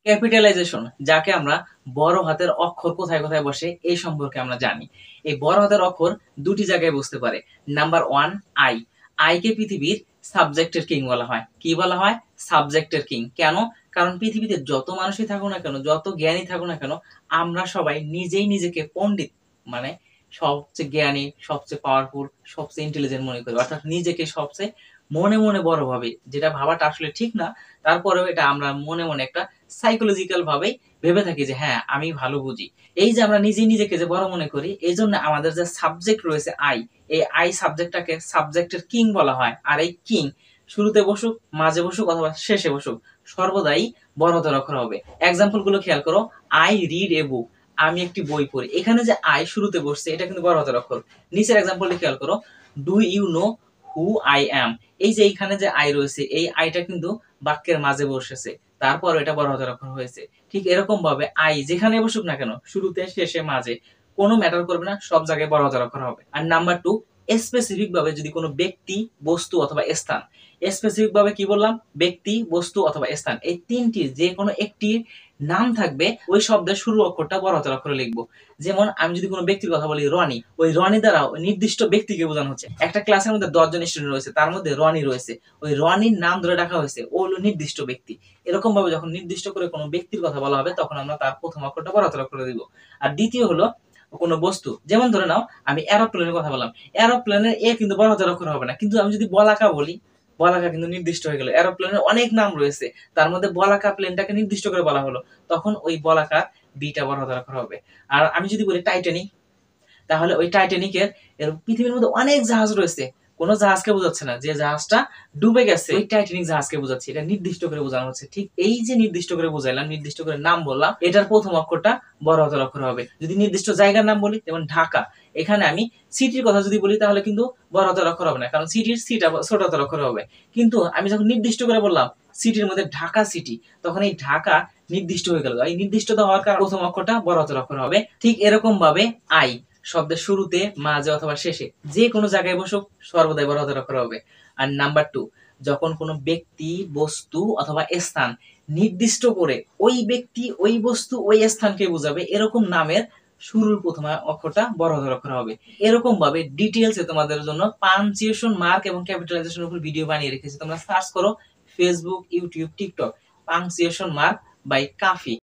Capitalisation, যাকে আমরা বড় হাতের অক্ষর কোথায় কোথায় বসে এই সম্পর্কে আমরা জানি। এই বড় হাতের অক্ষর দুটি জায়গায় বসতে পারে। নাম্বার ওয়ান, আই। আইকে পৃথিবীর সাবজেক্টের কিং বলা হয়। কি বলা হয়? সাবজেক্টের কিং। কেন? কারণ পৃথিবীতে যত মানুষই থাকুক না কেন, যত জ্ঞানী থাকুক না কেন, আমরা সবাই নিজেই নিজেকে পণ্ডিত, মানে সবচেয়ে জ্ঞানী, সবচেয়ে পাওয়ারফুল, সবচেয়ে ইন্টেলিজেন্ট মনে করি, অর্থাৎ নিজেকে সবচেয়ে মনে মনে বড় ভাবে, যেটা ভাবাটা আসলে ঠিক না, তারপরেও এটা আমরা মনে মনে একটা সাইকোলজিক্যাল ভাবেই ভেবে থাকি যে হ্যাঁ আমি ভালো বুঝি। এই যে আমরা নিজে নিজেকে যে বড় মনে করি, এই জন্য আমাদের যে সাবজেক্ট রয়েছে আই, এই আই সাবজেক্টটাকে সাবজেক্টের কিং বলা হয়। আর এই কিং শুরুতে বসুক, মাঝে বসুক অথবা শেষে বসুক, সর্বদাই বড় হাতের অক্ষর হবে। এক্সাম্পল গুলো খেয়াল করো। আই রিড এ বুক, আমি একটি বই পড়ি। এখানে যে আই শুরুতে বসছে এটা কিন্তু বড় হাতের অক্ষর। নিচের এক্সাম্পলটি খেয়াল করো। Do you know who I am, এই যে এইখানে যে আই রয়েছে, এই আইটা কিন্তু বাক্যের মাঝে বসেছে, তারপর এটা বড় হাতের অক্ষর হয়েছে। ঠিক এরকম ভাবে আই যেখানে বসুক না কেন, শুরুতে, শেষে, মাঝে, কোনো ম্যাটার করবে না, সব জায়গায় বড় হাতের অক্ষর হবে। আর নাম্বার টু, স্পেসিফিক ভাবে যদি কোনো ব্যক্তি, বস্তু অথবা স্থান, স্পেসিফিক ভাবে কি বললাম? ব্যক্তি, বস্তু অথবা স্থান, এই তিনটির যে কোনো একটির নাম থাকবে, ওই শব্দের শুরু অক্ষরটা বড় হাতের অক্ষরে লিখবো। যেমন আমি যদি কোনো ব্যক্তির কথা বলি রনি, ওই রনি দ্বারা ওই নির্দিষ্ট ব্যক্তিকে বোঝানো হচ্ছে। একটা ক্লাসের মধ্যে 10 জন স্টুডেন্ট রয়েছে, তার মধ্যে রনি রয়েছে, ওই রনির নাম ধরে ডাকা হয়েছে, ও হলো নির্দিষ্ট ব্যক্তি। এরকম ভাবে যখন নির্দিষ্ট করে কোনো ব্যক্তির কথা বলা হবে, তখন আমরা তার প্রথম অক্ষরটা বড় হাতের অক্ষরে দিব। আর দ্বিতীয় হলো কোনো বস্তু, যেমন ধরে নাও আমি এরোপ্লেনের কথা বললাম, এরোপ্লেনের এ কিন্তু বড় হাতের অক্ষর হবে না, কিন্তু আমি যদি বলাকা বলি, বলাকা কিন্তু নির্দিষ্ট হয়ে গেল। এরোপ্লেনের অনেক নাম রয়েছে, তার মধ্যে বলাকা প্লেনটাকে নির্দিষ্ট করে বলা হলো, তখন ওই বলাকার বিটা বড় হাতের অক্ষর হবে। আর আমি যদি বলি টাইটানিক, তাহলে ওই টাইটানিকের, এর পৃথিবীর মধ্যে অনেক জাহাজ রয়েছে, কোন জাহাজকে বোঝাচ্ছে না, যে জাহাজটা ডুবে গেছে ওই টাইটানিক জাহাজকে বোঝাচ্ছে, এটা নির্দিষ্ট করে বোঝানো হচ্ছে। ঠিক এই যে নির্দিষ্ট করে বোঝাইলাম, নির্দিষ্ট করে নাম বললাম, এটার প্রথম অক্ষরটা বড় হাতের অক্ষর হবে। যদি নির্দিষ্ট জায়গার নাম বলি, যেমন ঢাকা, এখানে আমি সিটির কথা যদি বলি, তাহলে কিন্তু বড় হাতের অক্ষর হবে না, কারণ সিটির সিটা ছোট হাতের অক্ষর হবে। কিন্তু আমি যখন নির্দিষ্ট করে বললাম সিটির মধ্যে ঢাকা সিটি, তখন এই ঢাকা নির্দিষ্ট হয়ে গেল। এই নির্দিষ্টতা হওয়ার কারণে প্রথম অক্ষরটা বড় হাতের অক্ষর হবে। ঠিক এরকম ভাবে আই শব্দের শুরুতে, মাঝে অথবা শেষে যে কোনো জায়গায় বসুক, সর্বদাই বড় হাতের অক্ষর হবে। আর নাম্বার টু, যখন কোনো ব্যক্তি, বস্তু অথবা স্থান নির্দিষ্ট করে ওই ব্যক্তি, ওই বস্তু, ওই স্থানকে বোঝাবে, এরকম নামের শুরুর প্রথম অক্ষরটা বড় হাতের অক্ষর হবে। এরকম ভাবে ডিটেলসে তোমাদের জন্য পাঞ্চুয়েশন মার্ক এবং ক্যাপিটালাইজেশনের উপর ভিডিও বানিয়ে রেখেছি, তোমরা সার্চ করো Facebook, YouTube, TikTok, punctuation mark by Kafi.